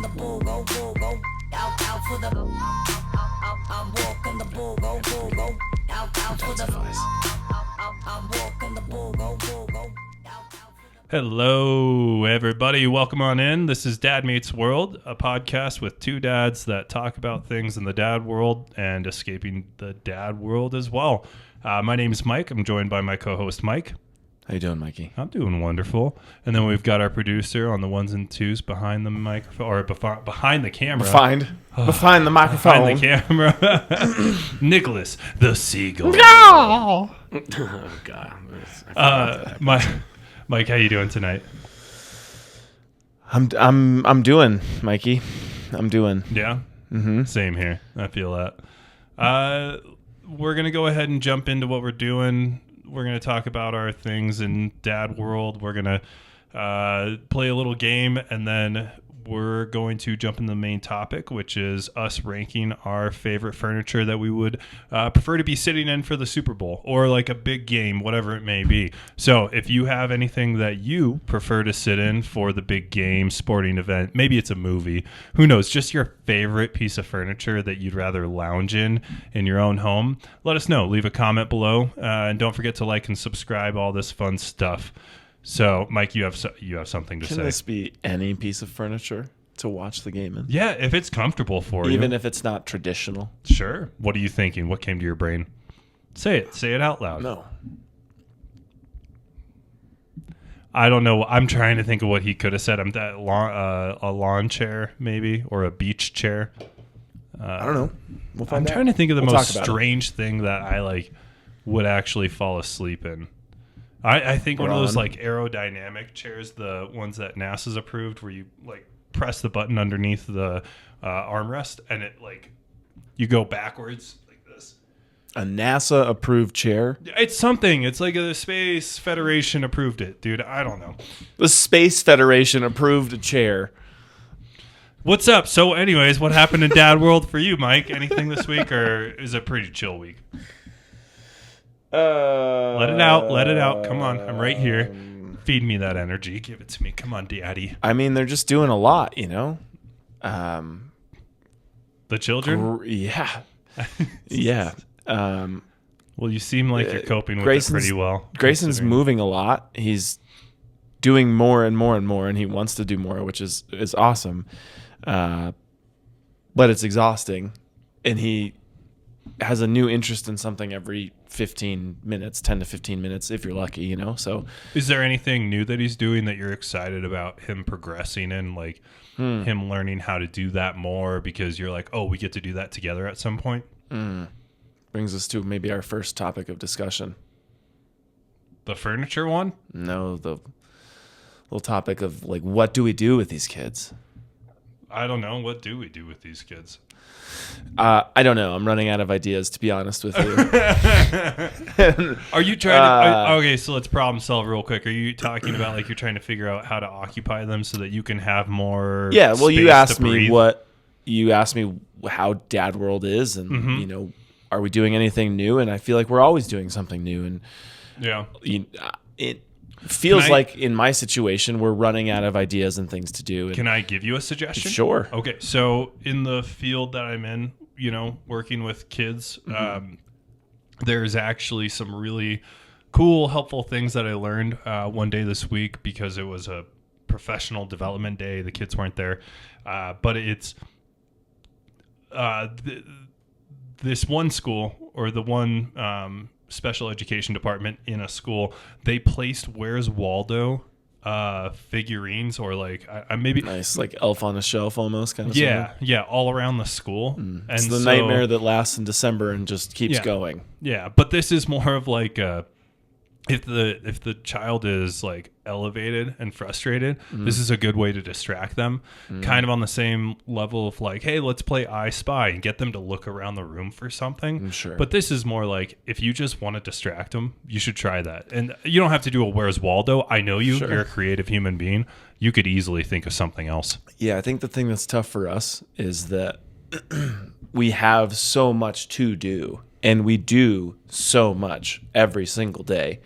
the bull, go, out for the. I'm walking the bull, go, out for the. I'm walking the bull, go, out for the. Hello, everybody. Welcome on in. This is Dad Meets World, a podcast with two dads that talk about things in the dad world and escaping the dad world as well. My name is Mike. I'm joined by my co-host, Mike. How you doing, Mikey? I'm doing wonderful. And then we've got our producer on the ones and twos behind the microphone, or behind the camera. Behind the microphone. Behind the camera. Nicholas, the seagull. Oh God. Mike, how you doing tonight? I'm doing, Mikey. I'm doing. Yeah? Mm-hmm. Same here. I feel that. We're going to go ahead and jump into what we're doing. We're going to talk about our things in dad world. We're going to play a little game, and then we're going to jump in the main topic, which is us ranking our favorite furniture that we would prefer to be sitting in for the Super Bowl or like a big game, whatever it may be. So if you have anything that you prefer to sit in for the big game, sporting event, maybe it's a movie, who knows, just your favorite piece of furniture that you'd rather lounge in your own home, let us know. Leave a comment below, and don't forget to like and subscribe, all this fun stuff. So, Mike, you have something to say. Can this be any piece of furniture to watch the game in? Yeah, if it's comfortable for you. Even if it's not traditional? Sure. What are you thinking? What came to your brain? Say it. Say it out loud. No. I don't know. I'm trying to think of what he could have said. A lawn chair, maybe, or a beach chair. I don't know. We'll find I'm out. trying to think of the We'll most talk about it. strange thing that I would actually fall asleep in. I think one of those aerodynamic chairs, the ones that NASA's approved, where you press the button underneath the armrest and it you go backwards like this. A NASA approved chair? It's something. It's like the Space Federation approved it, dude. I don't know. The Space Federation approved a chair. What's up? So, anyways, what happened in Dad World for you, Mike? Anything this week, or is it a pretty chill week? Let it out. Let it out. Come on. I'm right here. Feed me that energy. Give it to me. Come on, Daddy. I mean, they're just doing a lot, you know? The children? Yeah. Yeah. Well, you seem like you're coping with it pretty well. Grayson's moving a lot. He's doing more and more and more, and he wants to do more, which is awesome. But it's exhausting, and he has a new interest in something every 15 minutes, 10 to 15 minutes, if you're lucky, you know? So is there anything new that he's doing that you're excited about him progressing in, him learning how to do that more because you're like, oh, we get to do that together at some point? Brings us to maybe our first topic of discussion. The furniture one? No, the little topic of what do we do with these kids? I don't know. What do we do with these kids? I don't know. I'm running out of ideas, to be honest with you. Are you trying to... Okay, so let's problem solve real quick. Are you talking about you're trying to figure out how to occupy them so that you can have more well, you asked me breathe? You asked me how Dad World is, and, are we doing anything new? And I feel like we're always doing something new. And yeah, it feels like in my situation, we're running out of ideas and things to do. And can I give you a suggestion? Sure. Okay, so in the field that I'm in, working with kids, there's actually some really cool, helpful things that I learned one day this week because it was a professional development day. The kids weren't there, but it's this one school or the one special education department in a school, they placed Where's Waldo figurines or maybe nice, like Elf on a Shelf almost kind of yeah all around the school. And it's the nightmare that lasts in December and just keeps going. Yeah, but this is more of if the child is elevated and frustrated, this is a good way to distract them. Kind of on the same level of hey, let's play I Spy and get them to look around the room for something. Sure. But this is more if you just want to distract them, you should try that. And you don't have to do a Where's Waldo. I know you. Sure. You're a creative human being. You could easily think of something else. Yeah, I think the thing that's tough for us is that we have so much to do, and we do so much every single day.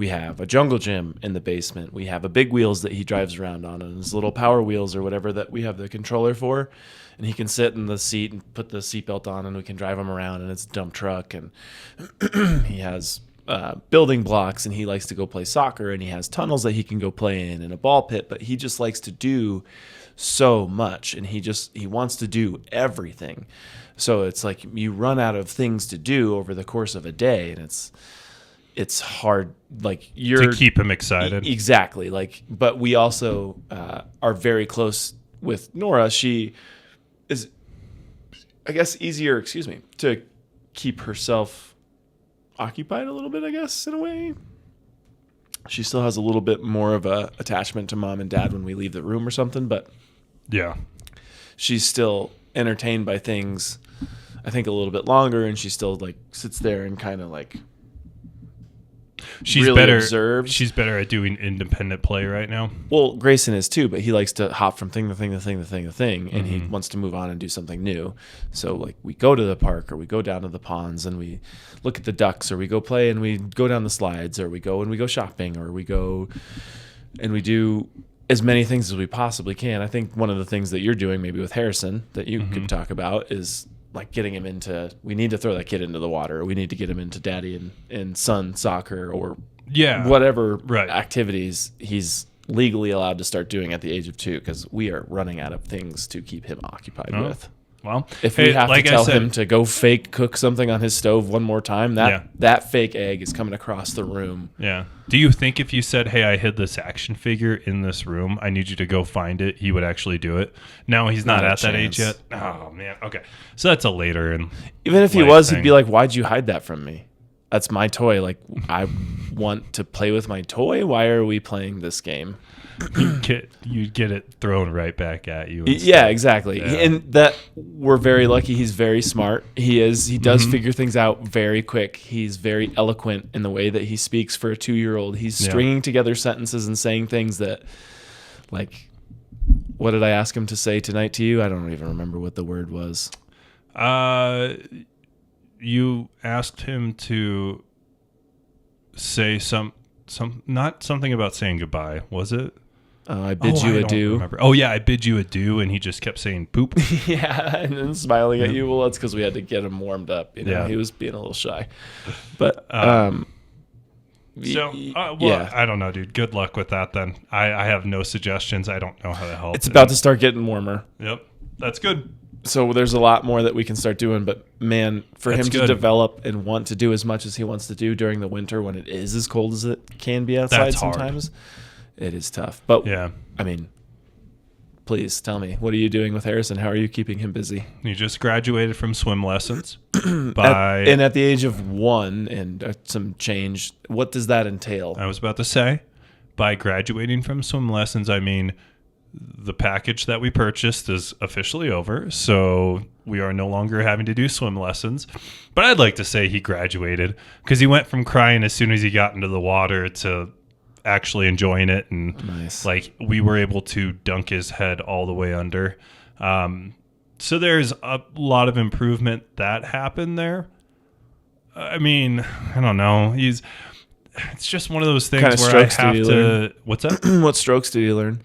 We have a jungle gym in the basement. We have a big wheels that he drives around on, and his little power wheels or whatever that we have the controller for. And he can sit in the seat and put the seatbelt on, and we can drive him around, and it's a dump truck. And he has building blocks, and he likes to go play soccer, and he has tunnels that he can go play in and a ball pit. But he just likes to do so much, and he wants to do everything. So it's like you run out of things to do over the course of a day, and it's hard, like to keep him excited. Exactly. Like, but we also are very close with Nora. She is, I guess, easier, to keep herself occupied a little bit, I guess, in a way. She still has a little bit more of a attachment to mom and dad when we leave the room or something, but Yeah. she's still entertained by things, I think, a little bit longer, and she still like sits there and kind of like She's really better. observes. She's better at doing independent play right now. Well, Grayson is too, but he likes to hop from thing to thing to thing to thing to thing, and he wants to move on and do something new. So like we go to the park, or we go down to the ponds and we look at the ducks, or we go play and we go down the slides, or we go shopping, or we go and we do as many things as we possibly can. I think one of the things that you're doing maybe with Harrison that you could talk about is like getting him into, we need to throw that kid into the water, or we need to get him into daddy and son soccer, or whatever activities he's legally allowed to start doing at the age of 2, because we are running out of things to keep him occupied with. Well, if we have to tell him to go fake cook something on his stove one more time, that fake egg is coming across the room. Yeah. Do you think if you said, hey, I hid this action figure in this room, I need you to go find it, he would actually do it? No, he's not at that age yet. Oh, man. Okay. So that's a later. And even if he was, he'd be like, why'd you hide that from me? That's my toy. Like, I want to play with my toy. Why are we playing this game? You get it thrown right back at you. Yeah, exactly. Yeah. And that we're very lucky. He's very smart. He does figure things out very quick. He's very eloquent in the way that he speaks for a 2-year-old. He's stringing together sentences and saying things that, like, what did I ask him to say tonight to you? I don't even remember what the word was. You asked him to say not something about saying goodbye, was it? I bid you adieu. Oh, yeah, I bid you adieu, and he just kept saying poop. Yeah, and then smiling at you. Well, that's because we had to get him warmed up. You know, he was being a little shy. But, I don't know, dude. Good luck with that, then. I have no suggestions. I don't know how to help. It's about to start getting warmer. Yep, that's good. So there's a lot more that we can start doing, but man, for him to develop and want to do as much as he wants to do during the winter when it is as cold as it can be outside sometimes, it is tough. But yeah, I mean, please tell me, what are you doing with Harrison? How are you keeping him busy? He just graduated from swim lessons. And at the age of 1 and some change, what does that entail? I was about to say, by graduating from swim lessons, I mean the package that we purchased is officially over, so we are no longer having to do swim lessons. But I'd like to say he graduated, because he went from crying as soon as he got into the water to actually enjoying it, and like we were able to dunk his head all the way under. So there's a lot of improvement that happened there. I mean, I don't know. It's just one of those things where I have to. What's that? What strokes did you learn?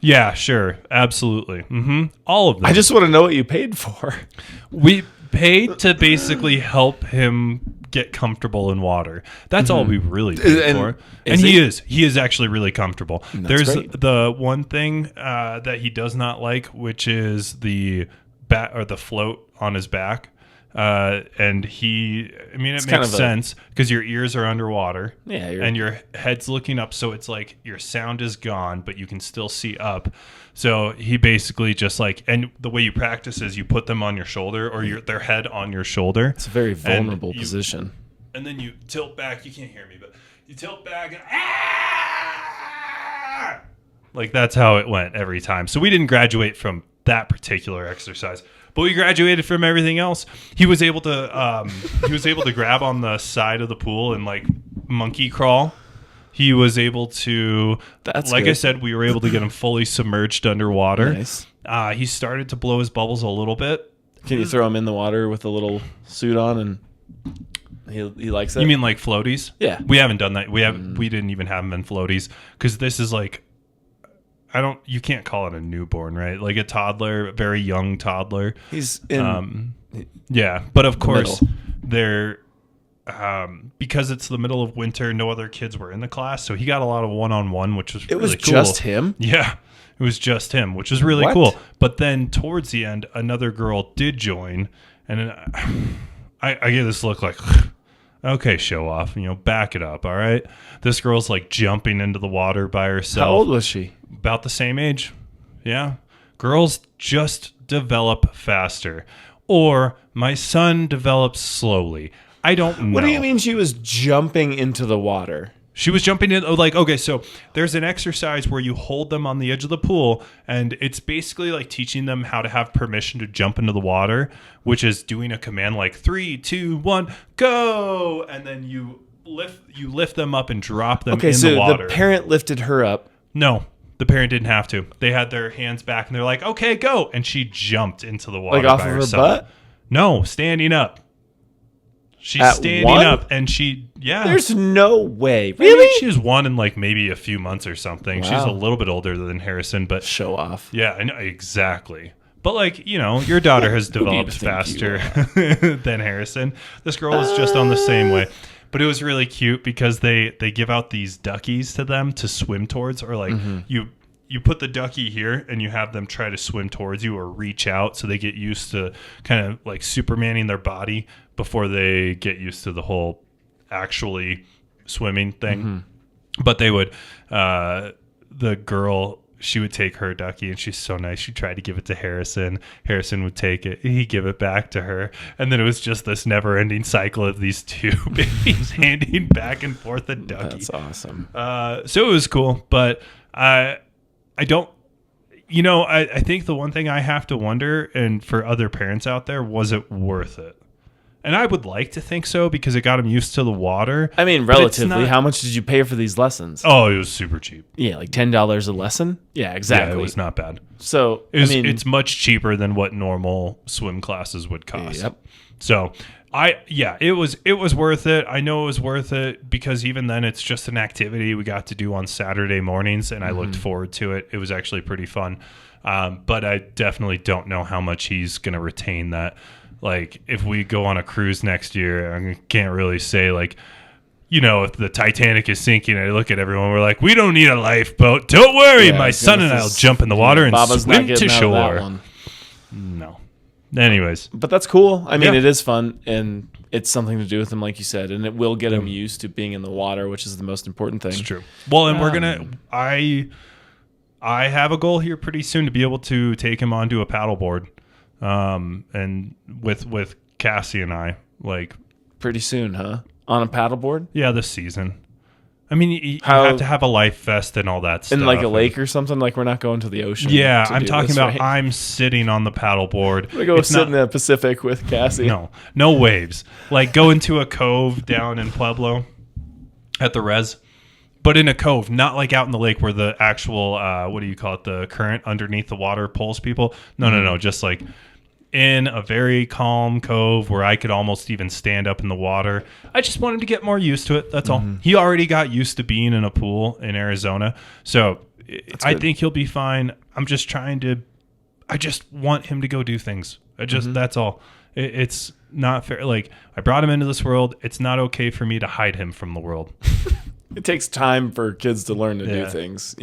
Yeah, sure. Absolutely. All of them. I just want to know what you paid for. We paid to basically help him get comfortable in water. That's all we really paid for. And he is actually really comfortable. There's great. The one thing that he does not like, which is the float on his back. And it makes sense because your ears are underwater, and your head's looking up, so it's like your sound is gone, but you can still see up. So he basically just and the way you practice is you put them on your shoulder, or their head on your shoulder. It's a very vulnerable position. And then you tilt back. You can't hear me, but you tilt back and like that's how it went every time. So we didn't graduate from that particular exercise. But we graduated from everything else. He was able to grab on the side of the pool and monkey crawl. He was able to, I said, we were able to get him fully submerged underwater. Nice. He started to blow his bubbles a little bit. Can you throw him in the water with a little suit on and? He likes it. You mean like floaties? Yeah. We haven't done that. We didn't even have them in floaties because this is like, you can't call it a newborn, right? Like a toddler, a very young toddler. He's in Yeah, but of course middle. they're because it's the middle of winter. No other kids were in the class, so he got a lot of one-on-one, which was It really was cool. just him? Yeah, it was just him, which was really What? cool. But then towards the end, another girl did join, and then I gave this look like, okay, show off, back it up, all right. This girl's like jumping into the water by herself. How old was she? About the same age. Yeah. Girls just develop faster. Or my son develops slowly. I don't know. What do you mean she was jumping into the water? She was jumping in, okay, so there's an exercise where you hold them on the edge of the pool, and it's basically like teaching them how to have permission to jump into the water, which is doing a command like 3, 2, 1, go! And then you lift them up and drop them Okay, in so the water. the parent lifted her up. No, the parent didn't have to. They had their hands back, and they're like, okay, go! And she jumped into the water Like off by of her herself. butt? No, standing up. She's At standing one? up, and yeah. There's no way. I mean, Really? she was one in like maybe a few months or something. She's Wow. a little bit older than Harrison, but Show off. yeah, I know exactly. But like, your daughter has Who do you developed think you faster than Harrison. This girl is just on the same way. But it was really cute because they give out these duckies to them to swim towards, or like you put the ducky here and you have them try to swim towards you or reach out, so they get used to kind of like Supermaning their body before they get used to the whole actually swimming thing. But they would, the girl, she would take her ducky, and she's so nice. She tried to give it to Harrison. Harrison would take it. He'd give it back to her. And then it was just this never-ending cycle of these two babies handing back and forth a ducky. That's awesome. So it was cool. But I don't, I think the one thing I have to wonder, and for other parents out there, was it worth it? And I would like to think so because it got him used to the water. I mean, but it's relatively, not- how much did you pay for these lessons? Oh, it was super cheap. Yeah, like $10 a lesson? Yeah, exactly. Yeah, it was not bad. So, It's much cheaper than what normal swim classes would cost. Yep. So it was worth it. I know it was worth it because even then it's just an activity we got to do on Saturday mornings, and I looked forward to it. It was actually pretty fun. But I definitely don't know how much he's going to retain that. Like if we go on a cruise next year, I can't really say like, if the Titanic is sinking, I look at everyone, we're like, we don't need a lifeboat. Don't worry, Yeah, my son and I'll jump in the water and Baba's not swim getting to out of that shore. one. No. Anyways, But that's cool. I mean, Yeah. it is fun, and it's something to do with him, like you said, and it will get him used to being in the water, which is the most important thing. it's true. Well, and we're gonna. I have a goal here pretty soon to be able to take him onto a paddleboard, and with Cassie and I, like, Pretty soon, huh? On a paddleboard? yeah, this season. I mean, you How- have to have a life vest and all that stuff. In like a lake or something? Like we're not going to the ocean. Yeah, to I'm do talking this, about right? I'm sitting on the paddleboard. We go It's sit not- in the Pacific with Cassie. No waves. Like go into a cove down in Pueblo at the res, but in a cove, not like out in the lake where the actual what do you call it? The current underneath the water pulls people. No. Just like in a very calm cove where I could almost even stand up in the water. I just wanted to get more used to it. That's all. He already got used to being in a pool in Arizona, so I good. think he'll be fine. I'm just trying to. I just want him to go do things. That's all. It's not fair. Like I brought him into this world. It's not okay for me to hide him from the world. It takes time for kids to learn to do Yeah. things,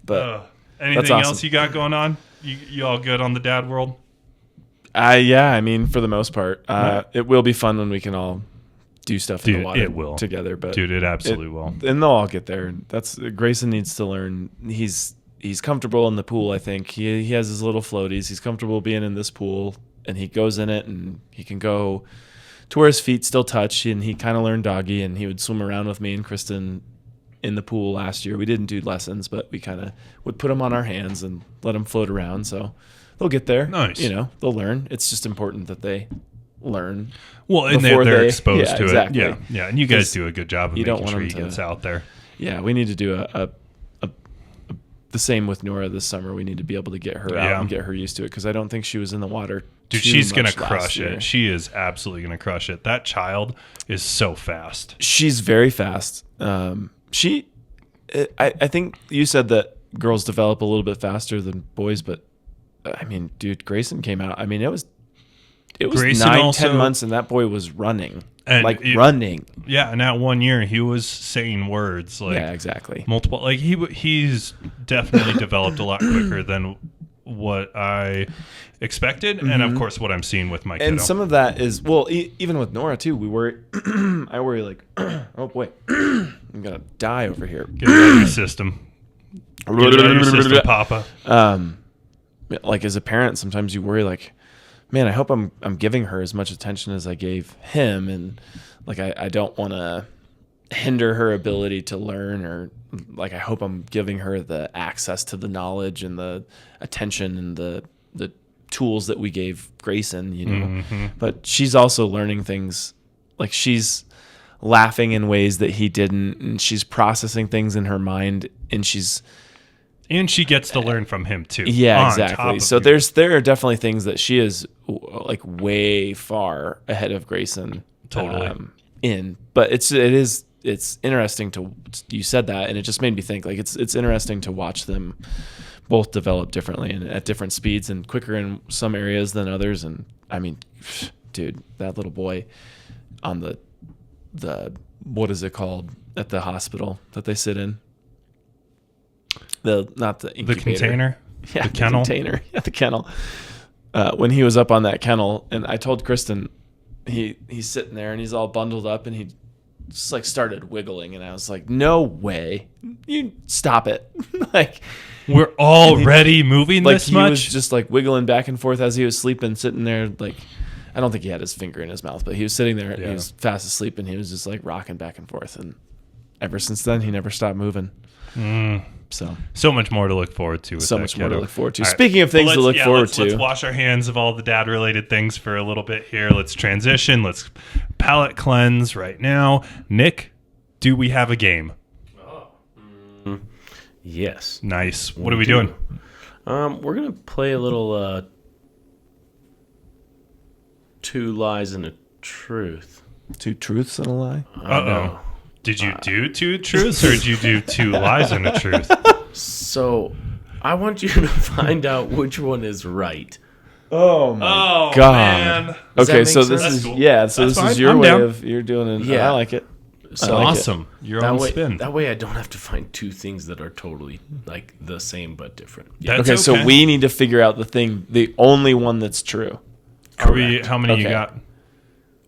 But Anything awesome. else you got going on? You all good on the dad world? yeah, I mean, for the most part, Right. it will be fun when we can all do stuff in Dude, the water it will. together. But Dude, it absolutely will. and they'll all get there. That's Grayson needs to learn. He's comfortable in the pool. I think he has his little floaties. He's comfortable being in this pool, and he goes in it, and he can go to where his feet still touch. And he kind of learned doggy, and he would swim around with me and Kristen in the pool last year. We didn't do lessons, but we kind of would put him on our hands and let him float around. So they'll get there. Nice. They'll learn. It's just important that they learn. Well, and before they're they- exposed yeah, to exactly. it. Yeah, and you guys 'Cause do a good job of you don't making want sure he them to- gets out there. Yeah, we need to do a the same with Nora this summer. We need to be able to get her out Yeah. and get her used to it because I don't think she was in the water. Dude, too she's gonna much last crush year. it. She is absolutely gonna crush it. That child is so fast. She's very fast. I think you said that girls develop a little bit faster than boys, but I mean, dude, Grayson came out. I mean, it was Grayson 9, also- 10 months, and that boy was running, And running. Yeah, and that 1 year he was saying words like Yeah, exactly. multiple. Like he's definitely developed a lot quicker than what I expected, and of course what I'm seeing with my kiddo. And some of that is even with Nora too. We worry. I worry like, oh boy, I'm gonna die over here. Get it out of your system. Get it out of your system, Papa. Like as a parent, sometimes you worry like, man, I hope I'm giving her as much attention as I gave him, and like I don't want to hinder her ability to learn, or like I hope I'm giving her the access to the knowledge and the attention and the tools that we gave Grayson, you know. But she's also learning things, like she's laughing in ways that he didn't, and she's processing things in her mind, and And she gets to learn from him too. yeah, on top exactly. of So you. there are definitely things that she is like way far ahead of Grayson. Totally. But it's interesting you said that, and it just made me think like it's interesting to watch them both develop differently and at different speeds and quicker in some areas than others. And I mean, dude, that little boy on the what is it called at the hospital that they sit in? Not the the incubator. container, Yeah, the kennel. container. Yeah, the kennel. When he was up on that kennel, and I told Kristen, he's sitting there and he's all bundled up, and he just like started wiggling, and I was like, "No way, you stop it!" like We're already moving like this he much. was just like wiggling back and forth as he was sleeping, sitting there. Like I don't think he had his finger in his mouth, but he was sitting there. And Yeah. he was fast asleep, and he was just like rocking back and forth. And ever since then, he never stopped moving. So much more to look forward to. With So that much more to kiddo. look forward to. All right. Speaking of things Well, to look forward to, let's wash our hands of all the dad-related things for a little bit here. Let's transition. Let's palate cleanse right now. Nick, do we have a game? Yes. Nice. What are we doing? We're gonna play a little Two Lies and a Truth. 2 truths and a lie. Uh-oh. Did you do 2 truths or did you do 2 lies and a truth? So I want you to find out which one is right. Oh my Oh, God. man. Does that Okay, make so sense? this That's is cool. so That's this fine. is your I'm way down. of you're doing it. Yeah. I like it. So I like it. Awesome. Your own spin. That way I don't have to find two things that are totally like the same but different. That's Okay, so we need to figure out the only one that's true. How many you Okay.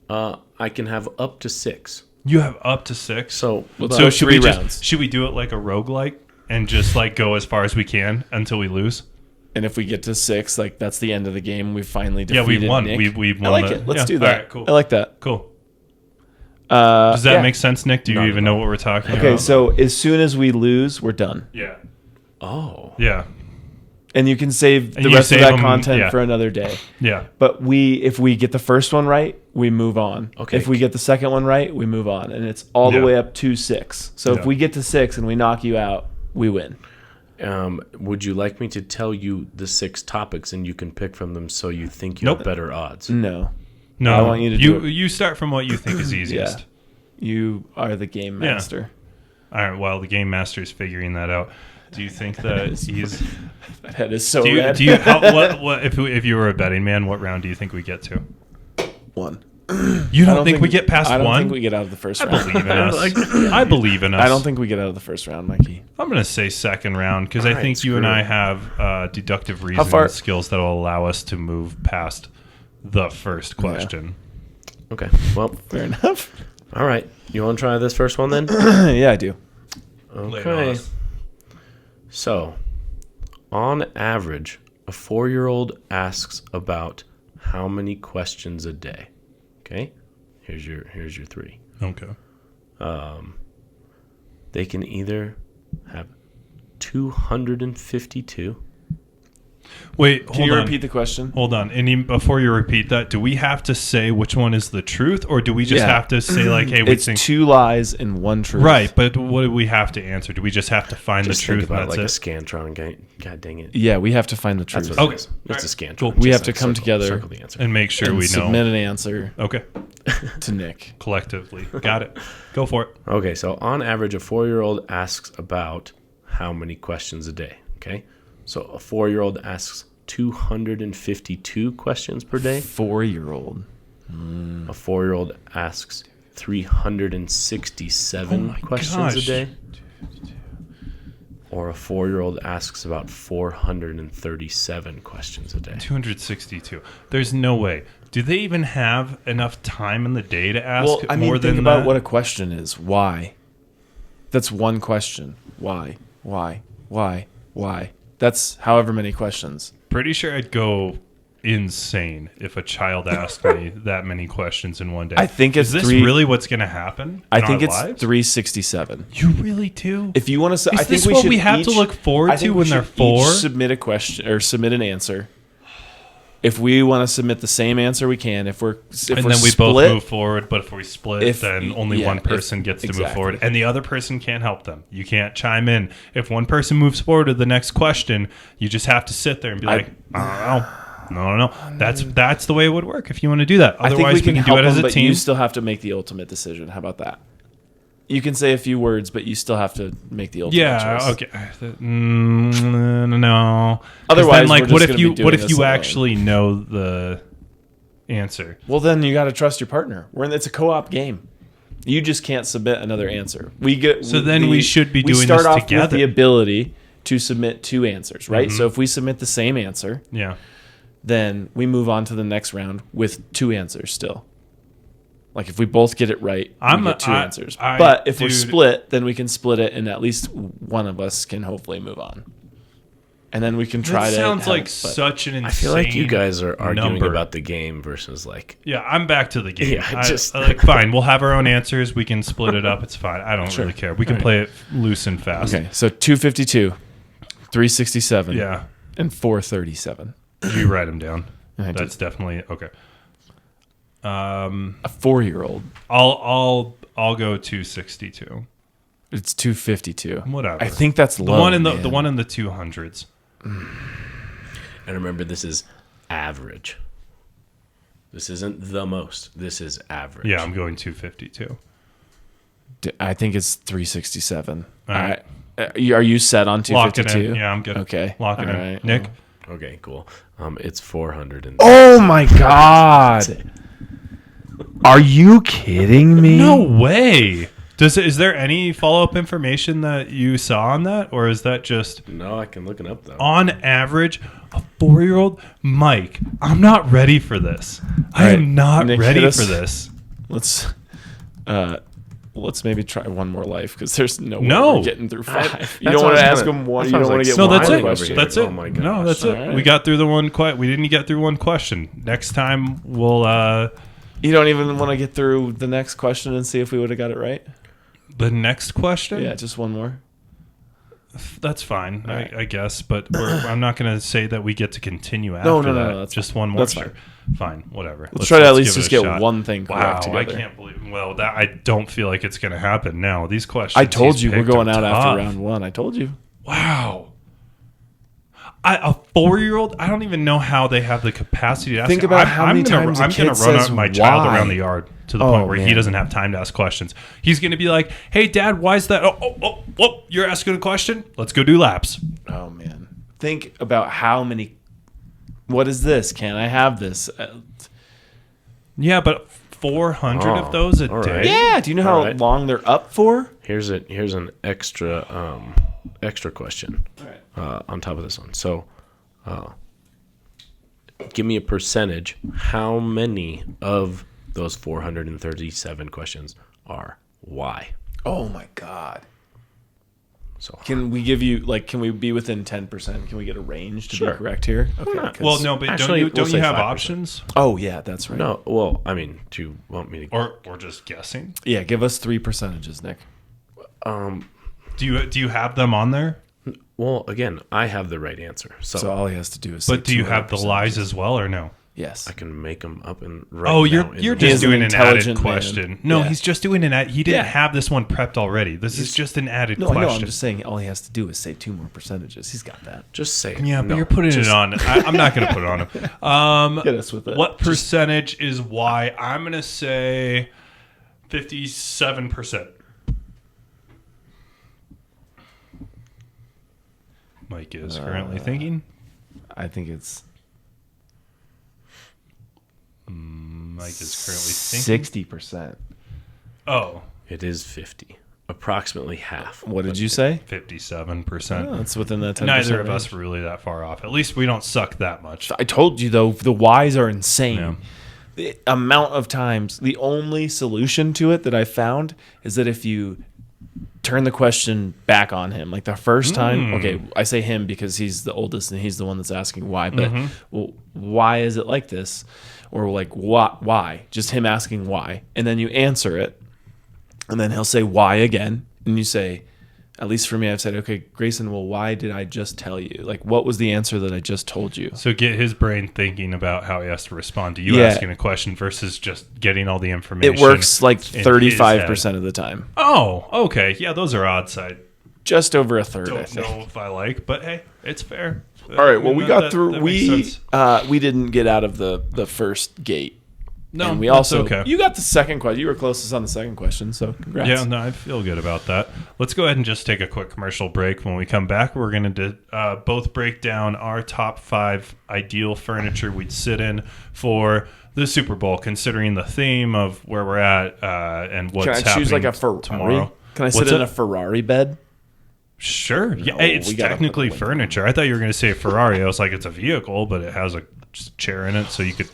got? I can have up to 6. You have up to 6. So Let's So go should 3 we rounds. just should we do it like a roguelike and just like go as far as we can until we lose? And if we get to 6, like that's the end of the game. We finally Yeah, defeated we won. Nick. We won. I like the- it. Let's yeah. do that. All right, cool. I like that. Cool. Does that yeah. make sense, Nick? Do you Not even at know all. what we're talking Okay, about? so as soon as we lose, we're done. Yeah. oh, Yeah. And you can save And the you rest of save that 'em, content yeah. for another day. Yeah. But if we get the first one right, we move on. Okay. If we get the second one right, we move on. And it's all the Yeah. way up to 6. So Yeah. if we get to 6 and we knock you out, we win. would you like me to tell you the 6 topics and you can pick from them so you think you Nope. have better odds? No. No, I want you to do it. You start from what you think is easiest. You are the game Yeah. master. All right. Well, the game master is figuring that out. Do you think that he's? That head is so Do you? red. Do you what if you were a betting man? What round do you think we get to? 1. You I don't think we get past I don't one? think we get out of the first I round. believe in us. I believe in us. I don't think we get out of the first round, Mikey. I'm going to say second round because I All right, think you and screw I it. have deductive reasoning far- skills that will allow us to move past the first question. Okay. Well, Fair enough. all right. You want to try this first one then? Yeah, I do. Lay it on Okay. us. So, on average, a 4-year-old asks about how many questions a day? Okay? Here's your 3. Okay. They can either have 252, Wait, Can hold you on. repeat the question? Hold on. And before you repeat that, do we have to say which one is the truth, or do we just Yeah. have to say like, "Hey, we It's think"? 2 lies and 1 truth. Right, but what do we have to answer? Do we just have to find Just the think truth? about And it that's like a it. Scantron. God dang it. Yeah, we have to find the truth. That's what Okay. it is. Alright. It's a Scantron. Cool. We Just have to like come together circle the answer. And make sure and we submit know. an answer Okay, to Nick. collectively, got it. Go for it. Okay, so on average, a 4-year-old asks about how many questions a day? Okay, so a 4-year-old asks 252 questions per day. 4-year-old. A 4-year-old asks 367 questions gosh. a day. Or a 4-year-old asks about 437 questions a day. 262. There's no way. Do they even have enough time in the day to ask Well, I mean, more think than about that? what a question is. Why? That's one question. Why? Why? Why? Why? That's however many questions. Pretty sure I'd go insane if a child asked me that many questions in one day. I think it's Is this 3 really what's going to happen? I in think our it's lives? 367. You really do? If you want to, Is I think this we what should we have to each- look forward I think to we when they're should each 4? Submit a question or submit an answer. If we want to submit the same answer, we can. If we're and we're then we split, both move forward. But if we split, If- then only yeah, one if- person gets to move exactly. forward, and the other person can't help them. You can't chime in. If one person moves forward to the next question, you just have to sit there and be like, I don't know. No. That's the way it would work if you want to do that. I think Otherwise, we can do help it as them, a but team. you still have to make the ultimate decision. How about that? You can say a few words, but you still have to make the ultimate Yeah. choice. Okay. No. 'Cause Otherwise, then, like, we're what just if gonna you be doing what if this you alone. actually know the answer? Well, then you got to trust your partner. It's a co-op game. You just can't submit another answer. So then we should be we doing start this off with together. the ability to submit 2 answers, right? Mm-hmm. So if we submit the same answer, Yeah. then we move on to the next round with 2 answers still. Like if we both get it right, we get 2 answers. But if we're dude- split, then we can split it, and at least one of us can hopefully move on. And then we can try That to. sounds help, like but- such an insane. I feel like you guys are arguing number. about the game versus like. Yeah, I'm back to the game. Yeah, like fine. We'll have our own answers. We can split it up. It's fine. I don't really care. We can play it loose and fast. Okay, so 252, 367, Yeah, and 437. you write them down. I did. That's definitely okay. A 4-year-old, I'll go 262. it's 252. Whatever. I think that's The low. one in the man. one in the 200s. And remember, this is average. This isn't the most. This is average. Yeah, I'm going 252. I think it's 367. All right. Are you set on Lock it 252? in. Yeah, I'm good. Okay. Lock it All in. right. Nick. Okay, cool. It's 400 and. Oh my god! Are you kidding me? No way. Is there any follow up information that you saw on that, or is that just No, I can look it up though. on average a 4-year-old? Mike, I'm not ready for this. I right, am not Nick, ready hit us. for this. Let's maybe try one more life because there's no way No. we're getting through 5. You that's don't what want I to was ask gonna- him one. that's You what I don't want was to like, get No, one that's more it. over question. here. That's it. Oh my No, gosh. that's it. All right. We got through the one. We didn't get through one question. Next time we'll. You don't even want to get through the next question and see if we would have got it right. The next question. Yeah, just one more. That's fine, right. I guess. But I'm not going to say that we get to continue after No, that. no, that's just fine. one more. That's Sure. Fine, whatever. Let's try to at least give it just a get shot. one thing correct Wow, I together. can't believe. Well, that I don't feel like it's going to happen now. These questions. I told he's you we're picked going are out after tough. round 1. I told you. Wow. A 4-year-old, I don't even know how they have the capacity to ask. Think about how many times a I'm gonna kid run says my child why. around the yard to the Oh, point where he man. doesn't have time to ask questions. He's going to be like, "Hey, Dad, why is that? Oh, you're asking a question? Let's go do laps." Oh man. Think about how many. What is this? Can I have this? Yeah, but 400 Oh, of those a all day. right. Yeah. Do you know how All right. long they're up for? Here's an extra question on top of this one. So, give me a percentage. How many of those 437 questions are why? Oh my god. So Can we give you Can we be within 10%? Can we get a range to Sure. be correct here? Okay. not? 'cause- Well, no, but Actually, we'll don't say you have 5%. options Oh yeah, that's right. no, well, I mean, do you want me to? or just guessing? Yeah, give us 3 percentages, Nick. Do you have them on there? Well, again, I have the right answer, so, So all he has to do is say But do you have the 200%. lies as well or no? Yes. I can make them up and right Oh, now you're in you're the- just He's an doing an added intelligent man. question. No, Yeah. he's just doing an add. He didn't Yeah. have this one prepped already. This is just an added No, I question. know. I'm just saying all he has to do is say 2 more percentages. He's got that. Just say it. Yeah, but No, you're putting just- it on. I'm not going to put it on him. Hit us with it. What percentage is why? I'm going to say 57%. Mike is currently thinking. I think it's Mike is currently thinking. 60%. Oh, It is 50, approximately half. What did you say? 57%. Oh, it's within that 10%. Neither of range. us were really that far off. At least we don't suck that much. I told you though, the whys are insane. Yeah. The amount of times, the only solution to it that I found is that if you turn the question back on him, like the first time, okay, I say him because he's the oldest and he's the one that's asking why, but well, why is it like this? Or like, why? Just him asking why. And then you answer it. And then he'll say why again. And you say, at least for me, I've said, okay, Grayson, well, why did I just tell you? Like, what was the answer that I just told you? So get his brain thinking about how he has to respond to you Yeah. asking a question versus just getting all the information. It works like in his 35% head. of the time. Oh, okay. Yeah, those are odds. I Just over a third, I don't think. know if I like, but hey, it's fair. All right. Well, we got through. That makes sense. We didn't get out of the first gate. No, And we that's also okay. you got the second question. You were closest on the second question, so congrats. Yeah, no, I feel good about that. Let's go ahead and just take a quick commercial break. When we come back, we're going to both break down our top 5 ideal furniture we'd sit in for the Super Bowl, considering the theme of where we're at and what's Can I happening choose like a Ferrari? tomorrow. Can I sit What's in it? a Ferrari bed? Sure. Yeah, No, it's we gotta technically put the furniture. I thought you were going to say a Ferrari. I was like, it's a vehicle, but it has a just chair in it, so you could,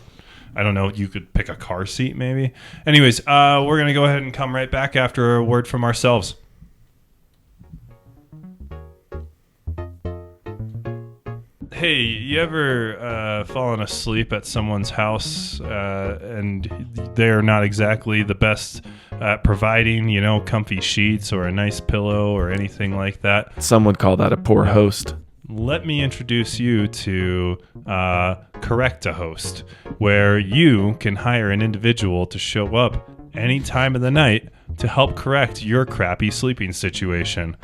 I don't know, you could pick a car seat maybe. Anyways, we're going to go ahead and come right back after a word from ourselves. Hey, you ever fallen asleep at someone's house and they're not exactly the best at providing, comfy sheets or a nice pillow or anything like that? Some would call that a poor host. Let me introduce you to Correct-A-Host, where you can hire an individual to show up any time of the night to help correct your crappy sleeping situation.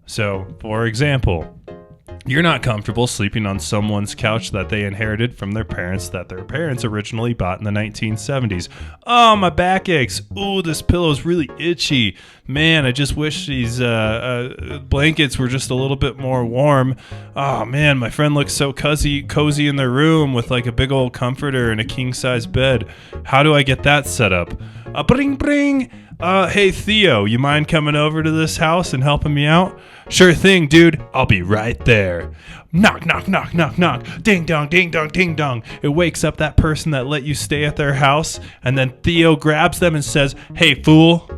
So, for example, you're not comfortable sleeping on someone's couch that they inherited from their parents that their parents originally bought in the 1970s. Oh, my back aches. Ooh, this pillow's really itchy. Man, I just wish these blankets were just a little bit more warm. Oh, man, my friend looks so cozy in their room with like a big old comforter and a king-size bed. How do I get that set up? Bring, bring. Hey, Theo, you mind coming over to this house and helping me out? Sure thing, dude. I'll be right there. Knock, knock, knock, knock, knock. Ding dong, ding dong, ding dong. It wakes up that person that let you stay at their house, and then Theo grabs them and says, hey, fool,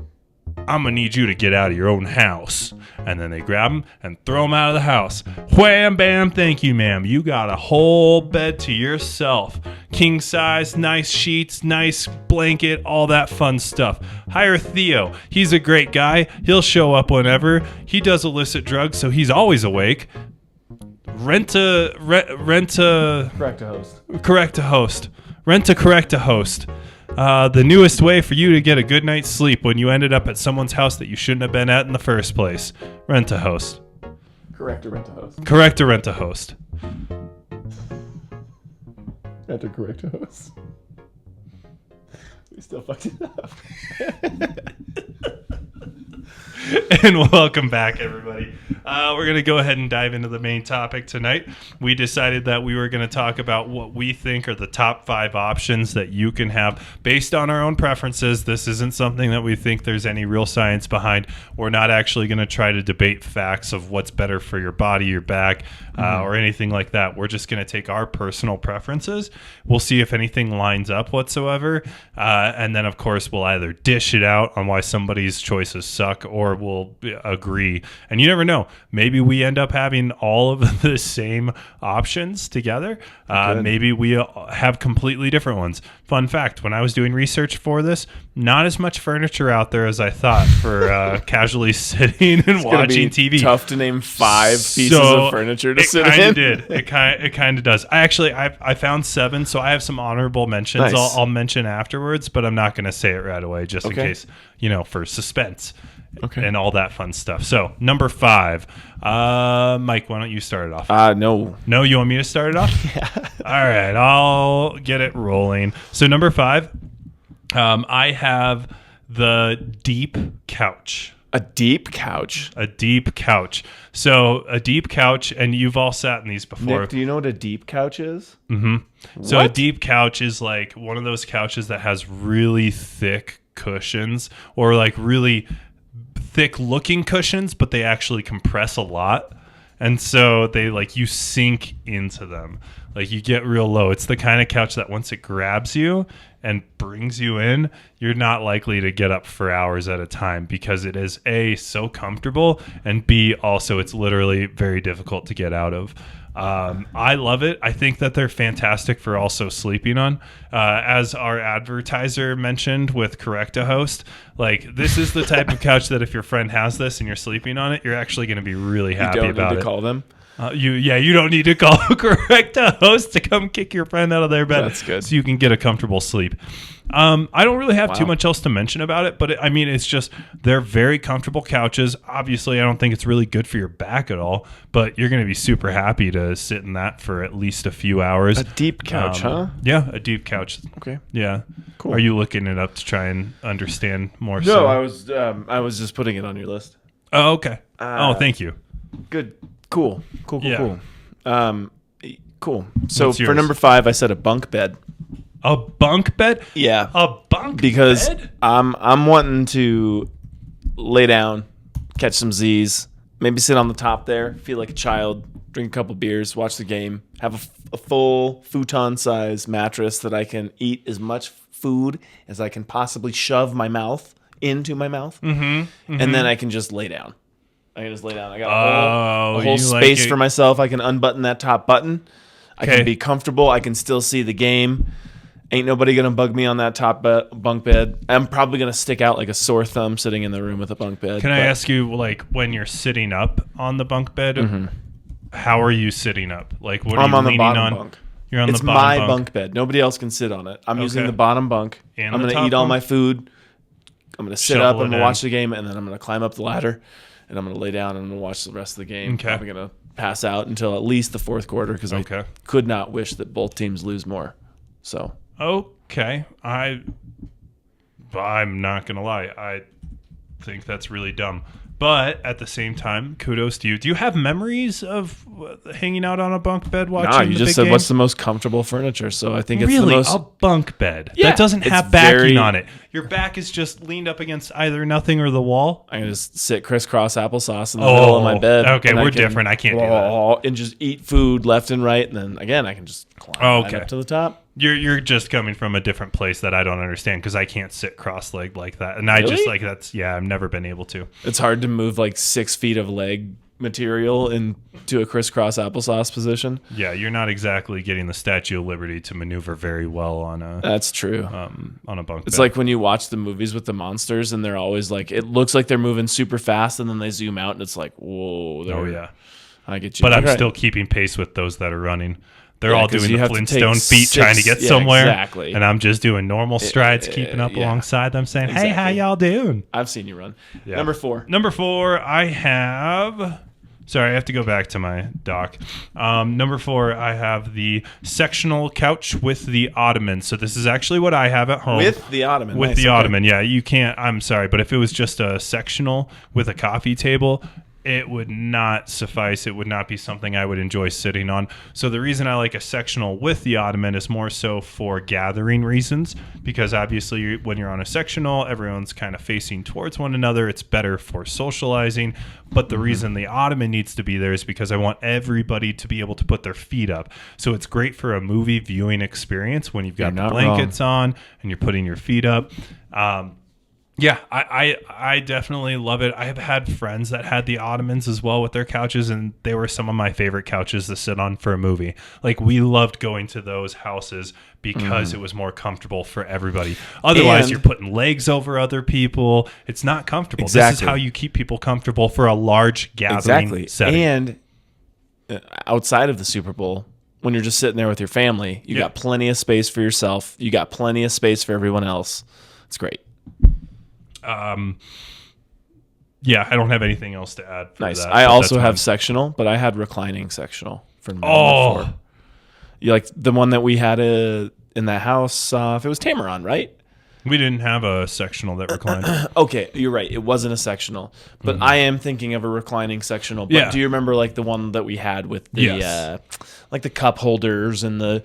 I'm going to need you to get out of your own house. And then they grab him and throw him out of the house. Wham, bam, thank you, ma'am. You got a whole bed to yourself. King size, nice sheets, nice blanket, all that fun stuff. Hire Theo. He's a great guy. He'll show up whenever. He does illicit drugs, so he's always awake. Rent a Correct-A-Host. Correct-A-Host. Rent a Correct-A-Host. The newest way for you to get a good night's sleep when you ended up at someone's house that you shouldn't have been at in the first place. Rent-A-Host. Correct-A-Host. Correct-A-Rent-A-Host. After Correct-A-Host. We still fucked it up. And welcome back, everybody. We're going to go ahead and dive into the main topic tonight. We decided that we were going to talk about what we think are the top 5 options that you can have based on our own preferences. This isn't something that we think there's any real science behind. We're not actually going to try to debate facts of what's better for your body, your back, or anything like that. We're just going to take our personal preferences. We'll see if anything lines up whatsoever. And then, of course, we'll either dish it out on why somebody's choices suck talk or we'll agree. And you never know. Maybe we end up having all of the same options together. Maybe we have completely different ones. Fun fact, when I was doing research for this, not as much furniture out there as I thought for casually sitting and watching TV. Tough to name 5 pieces of furniture to sit in. It kind of does. I found 7, so I have some honorable mentions. Nice. I'll mention afterwards, but I'm not going to say it right away just in case, for suspense and all that fun stuff. So number 5, Mike, why don't you start it off? No. No, you want me to start it off? Yeah. All right, I'll get it rolling. So number 5, I have the deep couch. A deep couch. A deep couch. So a deep couch, and you've all sat in these before. Nick, do you know what a deep couch is? So a deep couch is like one of those couches that has really thick cushions, or like really thick looking cushions, but they actually compress a lot. And so they you sink into them. Like you get real low. It's the kind of couch that once it grabs you and brings you in, you're not likely to get up for hours at a time because it is A, so comfortable, and B, also it's literally very difficult to get out of. I love it. I think that they're fantastic for also sleeping on. As our advertiser mentioned with Correct-A-Host, this is the type of couch that if your friend has this and you're sleeping on it, you're actually going to be really happy about it. You don't need to call them? You don't need to call Correct-A-Host to come kick your friend out of their bed. That's good. So you can get a comfortable sleep. I don't really have too much else to mention about it, but it's just they're very comfortable couches. Obviously, I don't think it's really good for your back at all, but you're going to be super happy to sit in that for at least a few hours. A deep couch, huh? Yeah, a deep couch. Okay. Yeah. Cool. Are you looking it up to try and understand more? No, I was just putting it on your list. Oh, okay. Thank you. Good. Cool. Yeah. Cool. So What's for yours? number 5, I said a bunk bed. A bunk bed? Yeah. A bunk Because bed? I'm wanting to lay down, catch some Z's, maybe sit on the top there, feel like a child, drink a couple beers, watch the game, have a full futon-size mattress that I can eat as much food as I can possibly shove my mouth into my mouth, and then I can just lay down. I can just lay down. I got a whole space for myself. I can unbutton that top button. I can be comfortable. I can still see the game. Ain't nobody going to bug me on that top bunk bed. I'm probably going to stick out like a sore thumb sitting in the room with a bunk bed. Can I ask you, when you're sitting up on the bunk bed, how are you sitting up? What are I'm you on the leaning bottom on? bunk. You're on It's the bottom my bunk. bunk bed. Nobody else can sit on it. I'm using Okay. the bottom bunk. And I'm the going to top eat all bunk? my food. I'm going to sit Shovel up. it I'm going in. to watch the game, and then I'm going to climb up the ladder, and I'm going to lay down, and I'm going to watch the rest of the game. Okay. I'm going to pass out until at least the fourth quarter because I could not wish that both teams lose more. So Okay. I'm not going to lie. I think that's really dumb. But at the same time, kudos to you. Do you have memories of hanging out on a bunk bed watching no, you the just big said game? what's the most comfortable furniture. So I think it's Really? the most. A bunk bed Yeah, that doesn't it's have backing very- on it. Your back is just leaned up against either nothing or the wall. I can just sit crisscross applesauce in the middle of my bed. Okay, and we're different. I can't do that. And just eat food left and right, and then again, I can just climb right up to the top. You're just coming from a different place that I don't understand because I can't sit cross-legged like that, and I just I've never been able to. It's hard to move 6 feet of leg material into a crisscross applesauce position. Yeah, you're not exactly getting the Statue of Liberty to maneuver very well on a That's true. on a bunk It's bed. like when you watch the movies with the monsters, and they're always it looks like they're moving super fast, and then they zoom out, and it's like, whoa. Oh yeah, I get you. but I'm Okay. still keeping pace with those that are running. They're Yeah, all 'cause doing you the have to take Flintstone feet, 6 trying to get yeah, somewhere. exactly. And I'm just doing normal strides, keeping up yeah. alongside them, saying, "Hey, how Exactly. y'all doing?" I've seen you run. Yeah. Number 4. Number 4, I have. Sorry, I have to go back to my doc. Number 4, I have the sectional couch with the ottoman. So this is actually what I have at home. With the ottoman. With Nice, the okay. ottoman, yeah. You can't. I'm sorry, but if it was just a sectional with a coffee table, it would not suffice. It would not be something I would enjoy sitting on. So the reason I like a sectional with the ottoman is more so for gathering reasons, because obviously when you're on a sectional, everyone's kind of facing towards one another. It's better for socializing. But the reason the ottoman needs to be there is because I want everybody to be able to put their feet up. So it's great for a movie viewing experience when you've got You're the not blankets on and you're putting your feet up. Yeah, I definitely love it. I have had friends that had the ottomans as well with their couches, and they were some of my favorite couches to sit on for a movie. Like, we loved going to those houses because it was more comfortable for everybody. Otherwise, And- you're putting legs over other people. It's not comfortable. This is Exactly. how you keep people comfortable for a large gathering Exactly. setting. And outside of the Super Bowl, when you're just sitting there with your family, you Yeah. got plenty of space for yourself. You got plenty of space for everyone else. It's great. Yeah, I don't have anything else to add for Nice. that. I but also that's have mine. sectional, but I had reclining sectional for number Oh. 4. You like the one that we had in that house? If it was Tamaron, right? We didn't have a sectional that reclined. Okay, you're right. It wasn't a sectional, but I am thinking of a reclining sectional. But Yeah. do you remember like the one that we had with the Yes. like the cup holders and the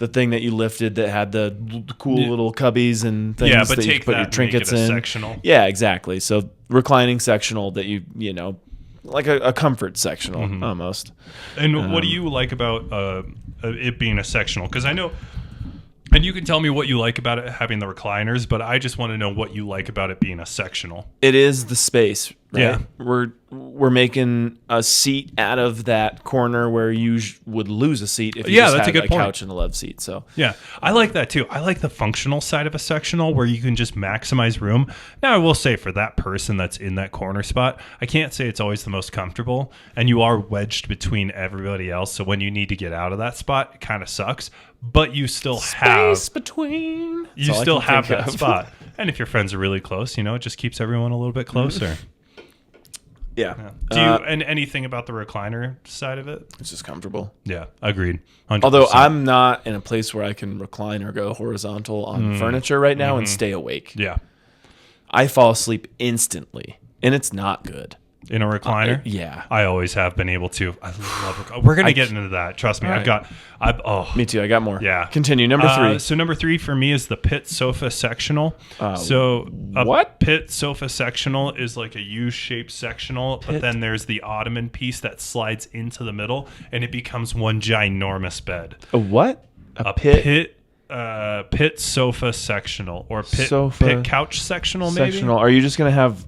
thing that you lifted that had the cool little cubbies and things Yeah, but that you take could put that your and trinkets make it a in? sectional. Yeah, exactly. So reclining sectional that you know, like a comfort sectional Mm-hmm. almost. And what do you like about it being a sectional? Because I know, and you can tell me what you like about it having the recliners, but I just want to know what you like about it being a sectional. It is the space, right? Yeah. We're making a seat out of that corner where you would lose a seat if you Yeah, just that's had a good point. couch and a love seat. So Yeah, I like that too. I like the functional side of a sectional where you can just maximize room. Now, I will say for that person that's in that corner spot, I can't say it's always the most comfortable, and you are wedged between everybody else. So when you need to get out of that spot, it kind of sucks. But you still have space between. you That's all I still can have think that of. spot. And if your friends are really close, it just keeps everyone a little bit closer. Yeah. Do you and anything about the recliner side of it? It's just comfortable. Yeah, agreed. 100%. Although I'm not in a place where I can recline or go horizontal on furniture right now and stay awake. yeah, I fall asleep instantly, and it's not good. in a recliner. Yeah. I always have been able to. I love. We're gonna get into that. Trust me. All I've right. got. Oh, Me too. I got more. yeah. Continue. Number 3. So number 3 for me is the pit sofa sectional. So a what? pit sofa sectional is like a U-shaped sectional, but Pit? then there's the ottoman piece that slides into the middle, and it becomes one ginormous bed. A what? A, A pit pit sofa sectional or Sofa pit couch sectional maybe. sectional. Are you just going to have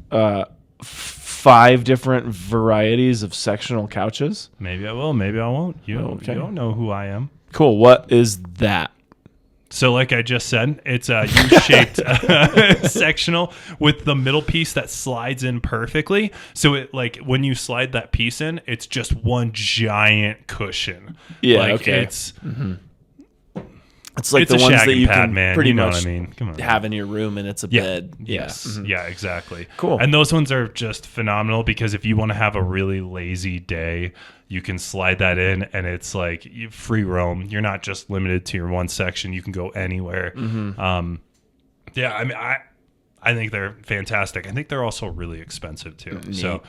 5 different varieties of sectional couches? Maybe I will. Maybe I won't. You Okay. don't know who I am. Cool. What is that? So, like I just said, it's a U-shaped sectional with the middle piece that slides in perfectly. So, it like when you slide that piece in, it's just one giant cushion. Yeah, like okay. It's It's like it's the a ones shagging that you pad, can man. pretty You know much what I mean? Come on. have in your room, and it's a Yeah. bed. Yes. Yeah. Mhm. Yeah, exactly. Cool. And those ones are just phenomenal because if you want to have a really lazy day, you can slide that in and it's like free roam. You're not just limited to your one section. You can go anywhere. Yeah, I mean, I think they're fantastic. I think they're also really expensive too. So